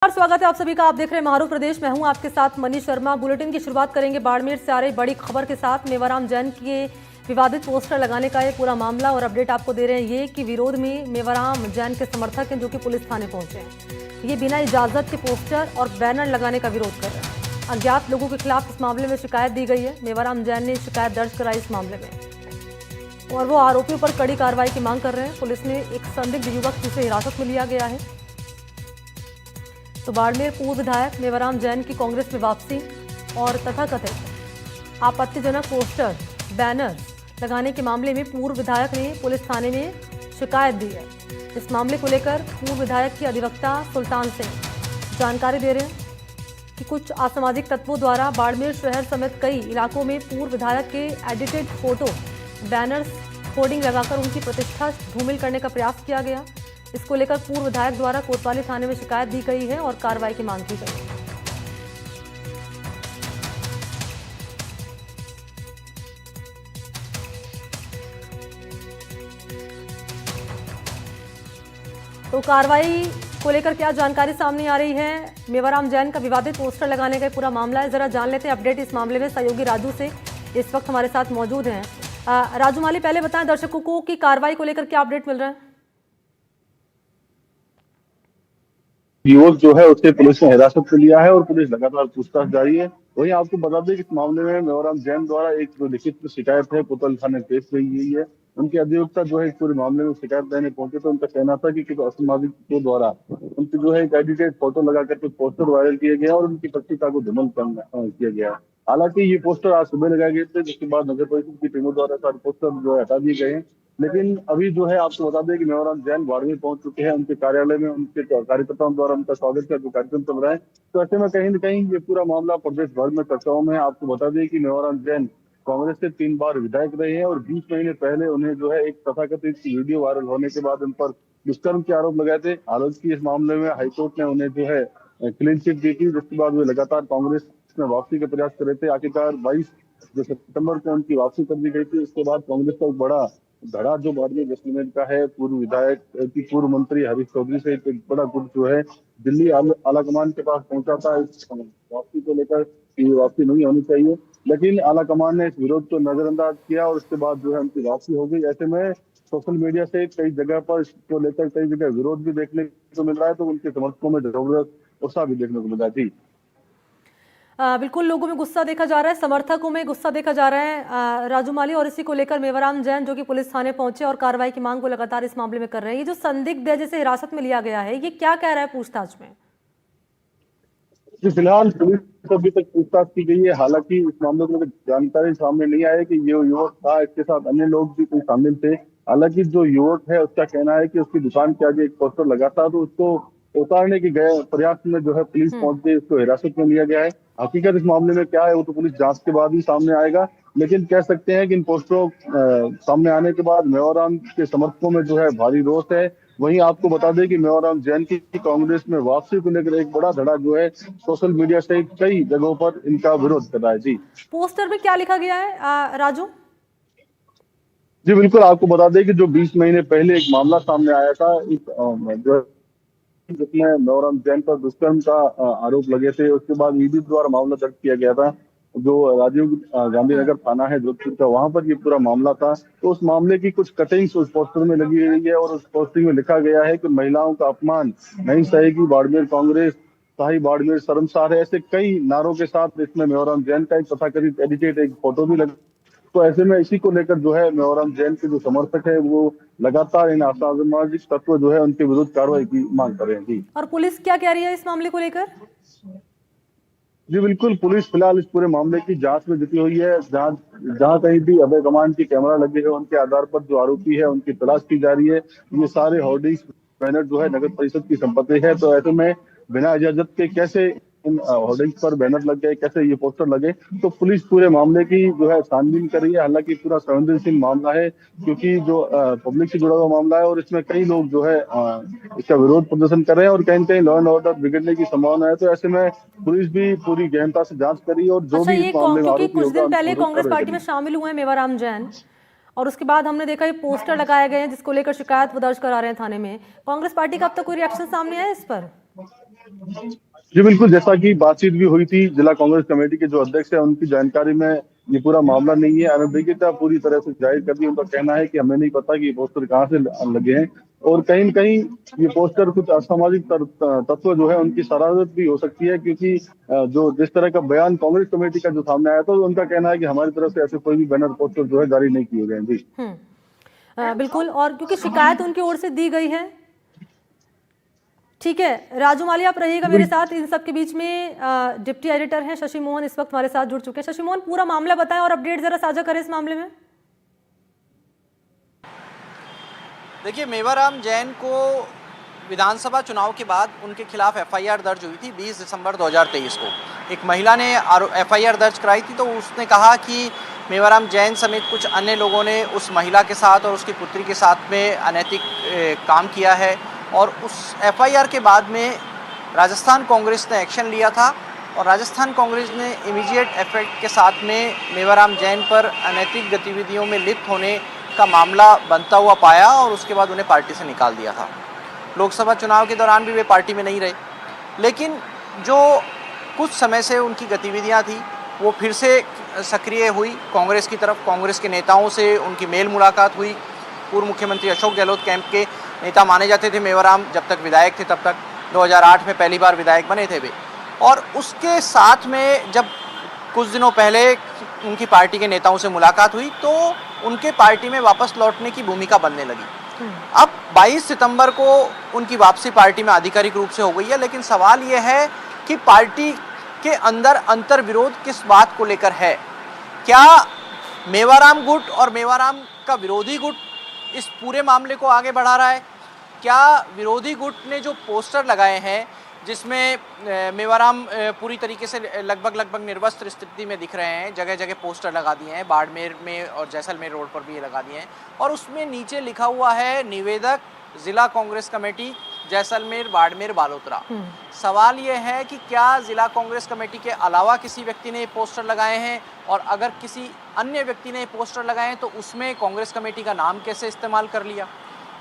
स्वागत है आप सभी का। आप देख रहे हैं महारूफ प्रदेश। मैं हूं आपके साथ मनीष शर्मा। बुलेटिन की शुरुआत करेंगे बाड़मेर से आ रही बड़ी खबर के साथ। मेवाराम जैन के विवादित पोस्टर लगाने का ये पूरा मामला और अपडेट आपको दे रहे हैं ये कि विरोध में मेवाराम जैन के समर्थक हैं जो कि पुलिस थाने पहुंचे हैं। ये बिना इजाजत के पोस्टर और बैनर लगाने का विरोध कर रहे हैं। अज्ञात लोगों के खिलाफ इस मामले में शिकायत दी गई है। मेवाराम जैन ने शिकायत दर्ज कराई इस मामले में और वो आरोपियों पर कड़ी कार्रवाई की मांग कर रहे हैं। पुलिस ने एक संदिग्ध युवक जिसे हिरासत में लिया गया है। तो बाड़मेर पूर्व विधायक मेवाराम जैन की कांग्रेस में वापसी और तथाकथित आपत्तिजनक पोस्टर बैनर लगाने के मामले में पूर्व विधायक ने पुलिस थाने में शिकायत दी है। इस मामले को लेकर पूर्व विधायक की अधिवक्ता सुल्तान सिंह जानकारी दे रहे हैं कि कुछ असामाजिक तत्वों द्वारा बाड़मेर शहर समेत कई इलाकों में पूर्व विधायक के एडिटेड फोटो बैनर्स होर्डिंग लगाकर उनकी प्रतिष्ठा धूमिल करने का प्रयास किया गया। इसको लेकर पूर्व विधायक द्वारा कोतवाली थाने में शिकायत दी गई है और कार्रवाई की मांग की गई है। तो कार्रवाई को लेकर क्या जानकारी सामने आ रही है? मेवाराम जैन का विवादित पोस्टर लगाने का पूरा मामला है। जरा जान लेते हैं अपडेट इस मामले में। सहयोगी राजू से इस वक्त हमारे साथ मौजूद हैं। राजू माली, पहले बताएं दर्शकों को कि कार्रवाई को लेकर क्या अपडेट मिल रहा है? युवक जो है उससे पुलिस ने हिरासत में लिया है और पुलिस लगातार पूछताछ जारी है। वहीं आपको बता दें कि इस मामले में मेवाराम जैन द्वारा एक जो लिखित शिकायत है कोतवाली थाने पेश की गई है। उनके अधिवक्ता जो है इस पूरे मामले में शिकायत देने पहुंचे तो उनका कहना था कि कुछ असामाजिकों द्वारा उनकी जो है एक एडिटेड फोटो लगाकर कुछ पोस्टर वायरल किए गए और उनकी पत्रिका को धूमिल किया गया। हालांकि ये पोस्टर आज सुबह लगाए गए थे, जिसके बाद नगर परिषद की टीमों द्वारा सारे पोस्टर जो है हटा दिए गए हैं। लेकिन अभी जो है आपको बता दें कि मेवाराम जैन बाड़मेर पहुंच चुके हैं। उनके कार्यालय में उनके कार्यकर्ताओं द्वारा उनका स्वागत का जो कार्यक्रम चल रहा है। तो ऐसे में कहीं न कहीं ये पूरा मामला प्रदेश भर में चर्चाओं में। आपको बता दें कि मेवाराम जैन कांग्रेस से 3 बार विधायक रहे हैं और 20 महीने पहले उन्हें जो है एक तथाकथित वीडियो वायरल होने के बाद उन पर दुष्कर्म के आरोप लगाए थे। हालांकि इस मामले में हाईकोर्ट ने उन्हें जो है क्लीन चिट दी थी, जिसके बाद वे लगातार कांग्रेस में वापसी का प्रयास कर रहे थे। आखिरकार 22 जो सितंबर को उनकी वापसी कर दी गई थी। उसके बाद कांग्रेस का एक बड़ा धड़ा जो बाड़मेर जैसलमेर का है, पूर्व विधायक की पूर्व मंत्री हरीश चौधरी से एक बड़ा गुट जो है दिल्ली आलाकमान के पास पहुंचा था इस वापसी को लेकर कि वापसी नहीं होनी चाहिए। लेकिन आलाकमान ने इस विरोध को नजरअंदाज किया और उसके बाद जो है उनकी वापसी हो गई। ऐसे में सोशल मीडिया से कई जगह पर इसको लेकर कई जगह विरोध भी देखने को मिल रहा है, तो उनके समर्थकों में जबरदस्त उत्साह भी देखने को मिल रहा है। जी बिल्कुल, लोगों में गुस्सा देखा जा रहा है, समर्थकों में गुस्सा देखा जा रहा है राजू माली। और इसी को लेकर मेवाराम जैन जो कि पुलिस थाने पहुंचे और कार्रवाई की मांग को लगातार इस मामले में कर रहे हैं। ये जो संदिग्ध है जिसे हिरासत में लिया गया है, ये क्या कह रहा है पूछताछ में? फिलहाल पुलिस से अभी तक पूछताछ की गई है। हालांकि इस मामले में जानकारी सामने नहीं आई कि ये युवक था, इसके साथ अन्य लोग भी कोई शामिल थे। हालांकि जो युवक है उसका कहना है कि उसकी दुकान के आगे एक पोस्टर लगा था, तो उसको उतारने के गए प्रयास में जो है पुलिस पहुंच गई, उसको हिरासत में लिया गया है। हकीकत इस मामले में क्या है वो तो पुलिस जांच के बाद ही सामने आएगा। लेकिन कह सकते हैं कि इन पोस्टरों सामने आने के बाद मेवाराम के समर्थकों में जो है भारी रोष है। वहीं आपको बता दें कि मेवाराम जैन की कांग्रेस में वापसी को लेकर एक बड़ा धड़ा जो है सोशल मीडिया से कई जगहों पर इनका विरोध कर रहा है। जी पोस्टर में क्या लिखा गया है राजू? जी बिल्कुल, आपको बता दें कि जो 20 महीने पहले एक मामला सामने आया था जो जिसमें मेवाराम जैन पर दुष्कर्म का आरोप लगे थे, उसके बाद ईडी द्वारा मामला दर्ज किया गया था। जो राजीव गांधी नगर थाना है जोधपुर का, वहां पर ये पूरा मामला था। तो उस मामले की कुछ कटिंग्स उस पोस्टर में लगी हुई है और उस पोस्टर में लिखा गया है कि महिलाओं का अपमान नहीं सहेगी बाड़मेर कांग्रेस, शाही बाड़मेर शर्मसार है। ऐसे कई नारों के साथ इसमें मेवाराम जैन का एक तथाकथित एडिटेड एक फोटो भी लगा। तो ऐसे में इसी को लेकर जो है मेवाराम जैन के जो समर्थक है वो लगातार इन असामाजिक तत्व जो है उनके विरुद्ध कार्रवाई की मांग कर रहे हैं। जी और पुलिस क्या कह रही है इस मामले को लेकर? जी बिल्कुल, पुलिस फिलहाल इस पूरे मामले की जांच में जुटी हुई है। जहां कहीं भी अभय कमान की कैमरा लगे हैं उनके आधार पर जो आरोपी है उनकी तलाश की जा रही है। ये सारे होर्डिंग्स बैनर जो है नगर परिषद की संपत्ति है, तो ऐसे में बिना इजाजत के कैसे इन होर्डिंग्स पर बैनर लग गए, कैसे ये पोस्टर लगे, तो पुलिस पूरे मामले की जो है छानबीन कर रही है। हालांकि पूरा संवेदनशील मामला है क्योंकि जो पब्लिक से जुड़ा हुआ मामला है और इसमें कई लोग जो है इसका विरोध प्रदर्शन कर रहे हैं और कहीं न कहीं लॉ एंड ऑर्डर बिगड़ने की संभावना है। तो ऐसे में पुलिस भी पूरी गहनता से जांच करी और जो अच्छा, भी ये इस मामले में क्योंकि आरोपी कुछ होगा दिन पहले उनको कांग्रेस कार्रवाई पार्टी में करेगी। शामिल हुए हैं मेवाराम जैन और उसके बाद हमने देखा ये पोस्टर लगाए गए हैं जिसको लेकर शिकायत वो दर्ज करा रहे हैं थाने में। कांग्रेस पार्टी का अब तक कोई रिएक्शन सामने आया इस पर? जी बिल्कुल, जैसा कि बातचीत भी हुई थी जिला कांग्रेस कमेटी के जो अध्यक्ष है उनकी जानकारी में ये पूरा मामला नहीं है। अनभिज्ञता पूरी तरह से जाहिर कर दी। उनका कहना है कि हमें नहीं पता कि ये पोस्टर कहाँ से लगे हैं और कहीं न कहीं ये पोस्टर कुछ असामाजिक तत्व जो है उनकी शरारत भी हो सकती है, क्योंकि जो जिस तरह का बयान कांग्रेस कमेटी का जो सामने आया था, तो उनका कहना है कि हमारी तरफ से ऐसे कोई भी बैनर पोस्टर जो है जारी नहीं किए गए हैं। जी बिल्कुल, और क्योंकि शिकायत उनकी ओर से दी गई है। ठीक है राजू माली, आप रहिएगा मेरे साथ। इन सब के बीच में डिप्टी एडिटर हैं शशि मोहन इस वक्त हमारे साथ जुड़ चुके हैं। शशि मोहन, पूरा मामला बताएं और अपडेट जरा साझा करें इस मामले में। देखिए, मेवाराम जैन को विधानसभा चुनाव के बाद उनके खिलाफ एफआईआर दर्ज हुई थी 20 दिसंबर 2023 को। एक महिला ने एफआईआर दर्ज कराई थी, तो उसने कहा कि मेवाराम जैन समेत कुछ अन्य लोगों ने उस महिला के साथ और उसकी पुत्री के साथ में अनैतिक काम किया है। और उस एफआईआर के बाद में राजस्थान कांग्रेस ने एक्शन लिया था और राजस्थान कांग्रेस ने इमीडिएट इफेक्ट के साथ में मेवाराम जैन पर अनैतिक गतिविधियों में लिप्त होने का मामला बनता हुआ पाया और उसके बाद उन्हें पार्टी से निकाल दिया था। लोकसभा चुनाव के दौरान भी वे पार्टी में नहीं रहे, लेकिन जो कुछ समय से उनकी गतिविधियां थी वो फिर से सक्रिय हुई कांग्रेस की तरफ। कांग्रेस के नेताओं से उनकी मेल मुलाकात हुई। पूर्व मुख्यमंत्री अशोक गहलोत कैंप के नेता माने जाते थे मेवाराम, जब तक विधायक थे तब तक। 2008 में पहली बार विधायक बने थे वे। और उसके साथ में जब कुछ दिनों पहले उनकी पार्टी के नेताओं से मुलाकात हुई तो उनके पार्टी में वापस लौटने की भूमिका बनने लगी। अब 22 सितंबर को उनकी वापसी पार्टी में आधिकारिक रूप से हो गई है, लेकिन सवाल यह है कि पार्टी के अंदर अंतर विरोध किस बात को लेकर है। क्या मेवाराम गुट और मेवाराम का विरोधी गुट इस पूरे मामले को आगे बढ़ा रहा है? क्या विरोधी गुट ने जो पोस्टर लगाए हैं जिसमें मेवाराम पूरी तरीके से लगभग निर्वस्त्र स्थिति में दिख रहे हैं, जगह जगह पोस्टर लगा दिए हैं, बाड़मेर में और जैसलमेर रोड पर भी ये लगा दिए हैं, और उसमें नीचे लिखा हुआ है निवेदक जिला कांग्रेस कमेटी जैसलमेर, बाड़मेर, बालोतरा। सवाल ये है कि क्या जिला कांग्रेस कमेटी के अलावा किसी व्यक्ति ने ये पोस्टर लगाए हैं, और अगर किसी अन्य व्यक्ति ने ये पोस्टर लगाए हैं तो उसमें कांग्रेस कमेटी का नाम कैसे इस्तेमाल कर लिया।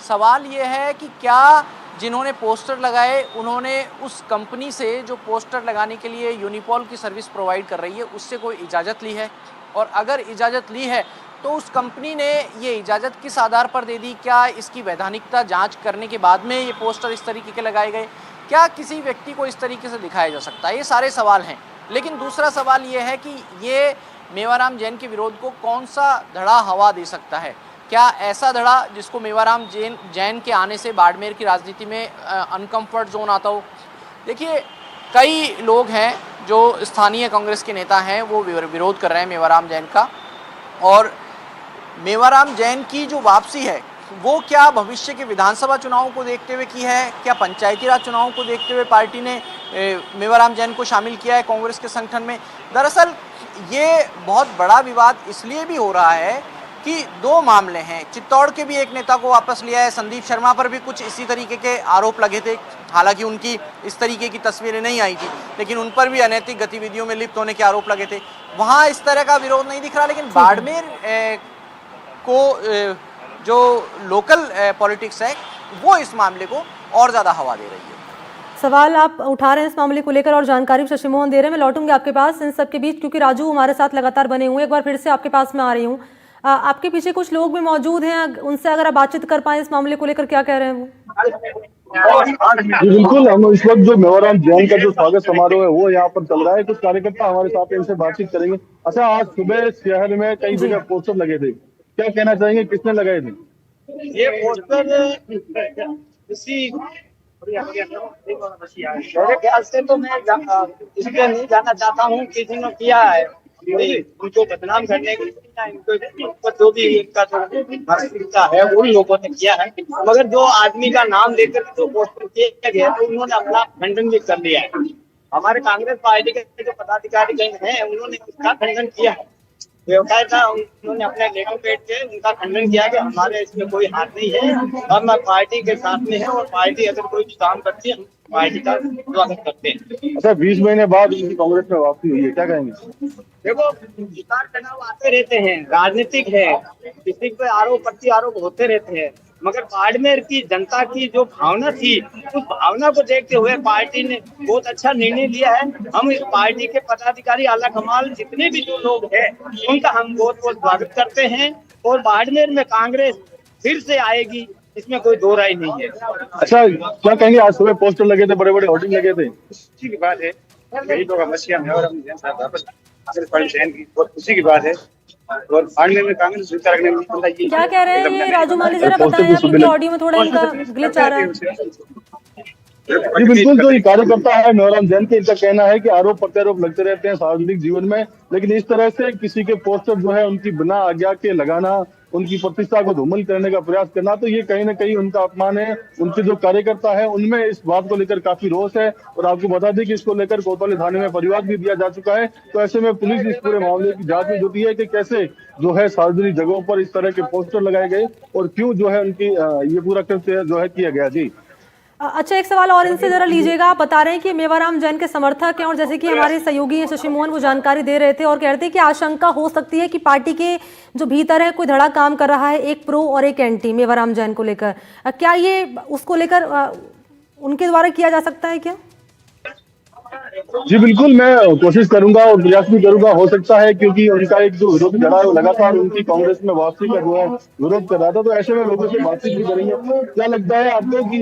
सवाल ये है कि क्या जिन्होंने पोस्टर लगाए उन्होंने उस कंपनी से जो पोस्टर लगाने के लिए यूनिपॉल की सर्विस प्रोवाइड कर रही है उससे कोई इजाज़त ली है, और अगर इजाज़त ली है तो उस कंपनी ने ये इजाज़त किस आधार पर दे दी। क्या इसकी वैधानिकता जांच करने के बाद में ये पोस्टर इस तरीके के लगाए गए? क्या किसी व्यक्ति को इस तरीके से दिखाया जा सकता है? ये सारे सवाल हैं। लेकिन दूसरा सवाल ये है कि ये मेवाराम जैन के विरोध को कौन सा धड़ा हवा दे सकता है? क्या ऐसा धड़ा जिसको मेवाराम जैन के आने से बाड़मेर की राजनीति में अनकम्फर्ट जोन आता हो? देखिए, कई लोग हैं जो स्थानीय कांग्रेस के नेता हैं वो विरोध कर रहे हैं मेवाराम जैन का, और मेवाराम जैन की जो वापसी है वो क्या भविष्य के विधानसभा चुनावों को देखते हुए की है, क्या पंचायती राज चुनावों को देखते हुए पार्टी ने मेवाराम जैन को शामिल किया है कांग्रेस के संगठन में? दरअसल ये बहुत बड़ा विवाद इसलिए भी हो रहा है कि दो मामले हैं। चित्तौड़ के भी एक नेता को वापस लिया है, संदीप शर्मा पर भी कुछ इसी तरीके के आरोप लगे थे। हालांकि उनकी इस तरीके की तस्वीरें नहीं आई थी, लेकिन उन पर भी अनैतिक गतिविधियों में लिप्त होने के आरोप लगे थे। वहाँ इस तरह का विरोध नहीं दिख रहा, लेकिन बाड़मेर को जो लोकल पॉलिटिक्स है वो इस मामले को और ज़्यादा हवा दे रही है। सवाल आप उठा रहे हैं इस मामले को लेकर और जानकारी शशि मोहन दे रहे हैं। मैं लौटूंगी आपके पास इन सब के बीच, क्योंकि राजू हमारे साथ लगातार बने हुए। एक बार फिर से आपके पास में आ रही हूँ। आपके पीछे कुछ लोग भी मौजूद हैं, उनसे अगर आप बातचीत कर पाए इस मामले को लेकर, क्या कह रहे हैं वो? बिल्कुल, हम इस वक्त जो मेवाराम जैन का जो स्वागत समारोह है वो यहाँ पर चल रहा है। कुछ कार्यकर्ता हमारे साथ इनसे बातचीत करेंगे। अच्छा, आज सुबह शहर में कई जगह पोस्टर लगे थे, क्या कहना चाहेंगे, किसने लगाए थे? ये पोस्टर किसी मेरे ख्याल से तो मैं इसलिए नहीं जानना चाहता हूँ कि जिन्होंने किया है उनको बदनाम करने के लिए, इनको जो भी इनका जो मानसिकता है उन लोगों ने किया है। मगर जो आदमी का नाम लेकर जो पोस्टर किया गया तो उन्होंने अपना खंडन भी कर लिया है। हमारे कांग्रेस पार्टी के जो पदाधिकारी हैं उन्होंने इसका खंडन किया है। व्यवसाय था, उन्होंने अपने लेटर पेड के उनका खंडन किया कि हमारे इसमें कोई हाथ नहीं है, हम पार्टी के साथ में है और पार्टी अगर कोई भी काम करती है हम पार्टी का स्वागत करते हैं। अच्छा, 20 महीने बाद उनकी कांग्रेस में वापसी हुई है, क्या कहेंगे? देखो, उतार चढ़ाव आते रहते हैं, राजनीतिक है, किसी पे आरोप प्रति आरोप होते रहते हैं। मगर बाड़मेर की जनता की जो भावना थी, उस भावना को देखते हुए पार्टी ने बहुत अच्छा निर्णय लिया है। हम इस पार्टी के पदाधिकारी, आला कमाल जितने भी जो लोग हैं, उनका हम बहुत बहुत स्वागत करते हैं। और बाड़मेर में कांग्रेस फिर से आएगी, इसमें कोई दो राय नहीं है। अच्छा, क्या कहेंगे? आज सुबह पोस्टर लगे थे, बड़े बड़े होर्डिंग लगे थे। खुशी की बात है, गरीबों का मसीहा मेवाराम जैन साहब वापस कांग्रेस पार्टी चयन की बहुत खुशी की बात है। और बाड़मेर में कांग्रेस स्वीकार करने में क्या कह रहे हैं ये राजू माली, जरा बताएं आप, क्योंकि ऑडियो में थोड़ा इनका ग्लिच आ रहा है। जी बिल्कुल, जो ये कार्यकर्ता है मेवाराम जैन के, इनका कहना है कि आरोप प्रत्यारोप लगते रहते हैं सार्वजनिक जीवन में, लेकिन इस तरह से किसी के पोस्टर जो है उनकी बिना आज्ञा के लगाना, उनकी प्रतिष्ठा को धूमिल करने का प्रयास करना, तो ये कहीं ना कहीं उनका अपमान है। उनके जो कार्यकर्ता है उनमें इस बात को लेकर काफी रोष है। और आपको बता दें कि इसको लेकर कोतवाली थाने में परिवाद भी दिया जा चुका है। तो ऐसे में पुलिस इस पूरे मामले की जांच में जुटी है कि कैसे जो है सार्वजनिक जगहों पर इस तरह के पोस्टर लगाए गए और क्यों जो है उनकी ये पूरा कृत्य जो है किया गया। जी अच्छा, एक सवाल और इनसे जरा लीजिएगा। आप बता रहे हैं कि मेवाराम जैन के समर्थक हैं, और जैसे कि हमारे सहयोगी शशि मोहन वो जानकारी दे रहे थे और कह रहे थे कि आशंका हो सकती है कि पार्टी के जो भीतर है कोई धड़ा काम कर रहा है, एक प्रो और एक एंटी मेवाराम जैन को लेकर। क्या ये उसको लेकर उनके द्वारा किया जा सकता है क्या? जी बिल्कुल, मैं कोशिश करूंगा और प्रयास भी करूंगा। हो सकता है क्योंकि उनका एक जो विरोध चढ़ा है वो लगातार उनकी कांग्रेस में वापसी का जो है विरोध कर रहा था, तो ऐसे में लोगों से बातचीत भी करेंगे। क्या लगता है आपको कि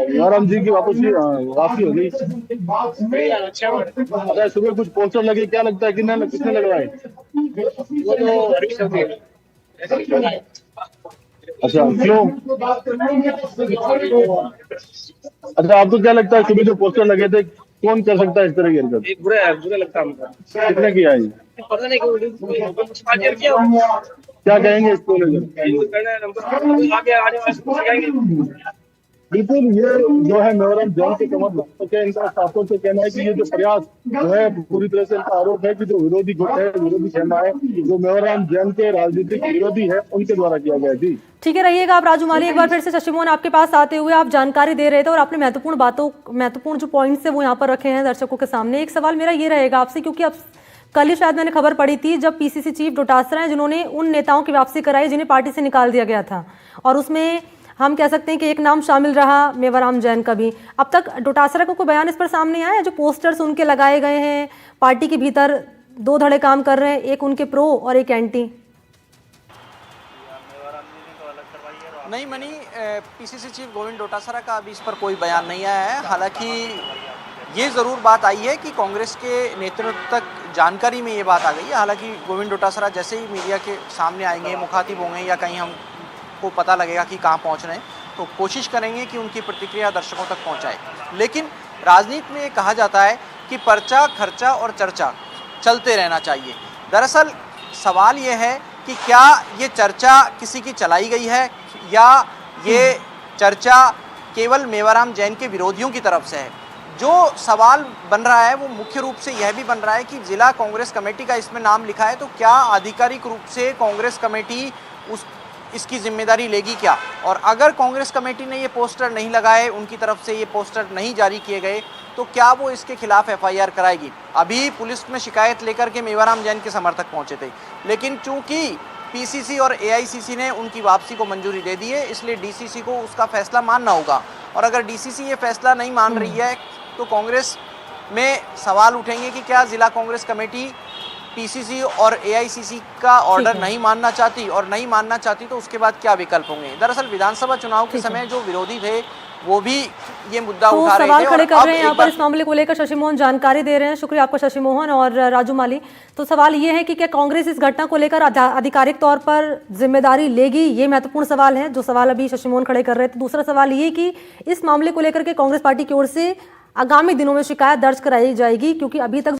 मेवाराम जी की वापसी हो गई? अच्छा, सुबह कुछ पोस्टर लगे, क्या लगता है किसने लगवाए? अच्छा, क्यों? अच्छा, आपको क्या लगता है सुबह जो पोस्टर लगे थे कौन कर सकता है इस तरह की हरकत? बुरा लगता है हमको। किसने किया है? पता नहीं क्यों क्या कहेंगे इसको लेकर? आगे वाले बिल्कुल, ये जो है मेवाराम जैन के समर्थक है, इनका साफों से कहना है कि ये जो प्रयास जो है पूरी तरह से इनका आरोप है कि जो विरोधी गुट है, विरोधी सेना है, जो मेवाराम जैन के राजनीतिक विरोधी है, उनके द्वारा किया गया। जी ठीक है, रहिएगा आप राजू माली। एक बार फिर से शशि मोहन आपके पास आते हुए आप जानकारी दे रहे थे और आपने महत्वपूर्ण जो पॉइंट्स है वो यहाँ पर रखे हैं दर्शकों के सामने। एक सवाल मेरा ये रहेगा आपसे, क्योंकि अब कल ही शायद मैंने खबर पढ़ी थी जब पीसीसी चीफ डोटासरा हैं जिन्होंने उन नेताओं की वापसी कराई जिन्हें पार्टी से निकाल दिया गया था, और उसमें हम कह सकते हैं कि एक नाम शामिल रहा मेवाराम जैन का भी। अब तक डोटासरा को कोई बयान इस पर सामने आया है? जो पोस्टर्स उनके लगाए गए हैं, पार्टी के भीतर दो धड़े काम कर रहे हैं, एक उनके प्रो और एक एंटी। नहीं money, PCC chief Govind Dotasra का अभी इस पर कोई बयान नहीं आया है। हालांकि ये ज़रूर बात आई है कि कांग्रेस के नेतृत्व तक जानकारी में ये बात आ गई है। हालांकि गोविंद डोटासरा जैसे ही मीडिया के सामने आएंगे, मुखातिब होंगे या कहीं हमको पता लगेगा कि कहाँ पहुँच रहे हैं, तो कोशिश करेंगे कि उनकी प्रतिक्रिया दर्शकों तक पहुँचाए। लेकिन राजनीति में ये कहा जाता है कि पर्चा, खर्चा और चर्चा चलते रहना चाहिए। दरअसल सवाल ये है कि क्या ये चर्चा किसी की चलाई गई है या ये चर्चा केवल मेवाराम जैन के विरोधियों की तरफ से है। जो सवाल बन रहा है वो मुख्य रूप से यह भी बन रहा है कि जिला कांग्रेस कमेटी का इसमें नाम लिखा है, तो क्या आधिकारिक रूप से कांग्रेस कमेटी इसकी जिम्मेदारी लेगी क्या? और अगर कांग्रेस कमेटी ने ये पोस्टर नहीं लगाए, उनकी तरफ से ये पोस्टर नहीं जारी किए गए, तो क्या वो इसके खिलाफ एफआईआर कराएगी? अभी पुलिस में शिकायत लेकर के मेवाराम जैन के समर्थक पहुंचे थे, लेकिन चूंकि पीसीसी और एआईसीसी ने उनकी वापसी को मंजूरी दे दी है, इसलिए डीसीसी को उसका फैसला मानना होगा। और अगर डीसीसी ये फैसला नहीं मान रही है तो कांग्रेस में सवाल उठेंगे कि क्या जिला कांग्रेस कमेटी पीसीसी और एआईसीसी का ऑर्डर नहीं मानना चाहती, और नहीं मानना चाहती तो उसके बाद क्या विकल्प होंगे। दरअसल विधानसभा चुनाव के समय जो विरोधी थे वो भी ये मुद्दा उठा रहे थे। सवाल खड़े कर रहे हैं यहाँ पर इस मामले को लेकर शशि मोहन जानकारी दे रहे हैं। शुक्रिया आपका शशि मोहन और राजू माली। तो सवाल ये है कि क्या कांग्रेस इस घटना को लेकर आधिकारिक तौर पर जिम्मेदारी लेगी? ये महत्वपूर्ण सवाल है, जो सवाल अभी शशि मोहन खड़े कर रहे थे। दूसरा सवाल ये कि इस मामले को लेकर के कांग्रेस पार्टी की ओर से आगामी दिनों में शिकायत दर्ज कराई जाएगी, क्योंकि अभी तक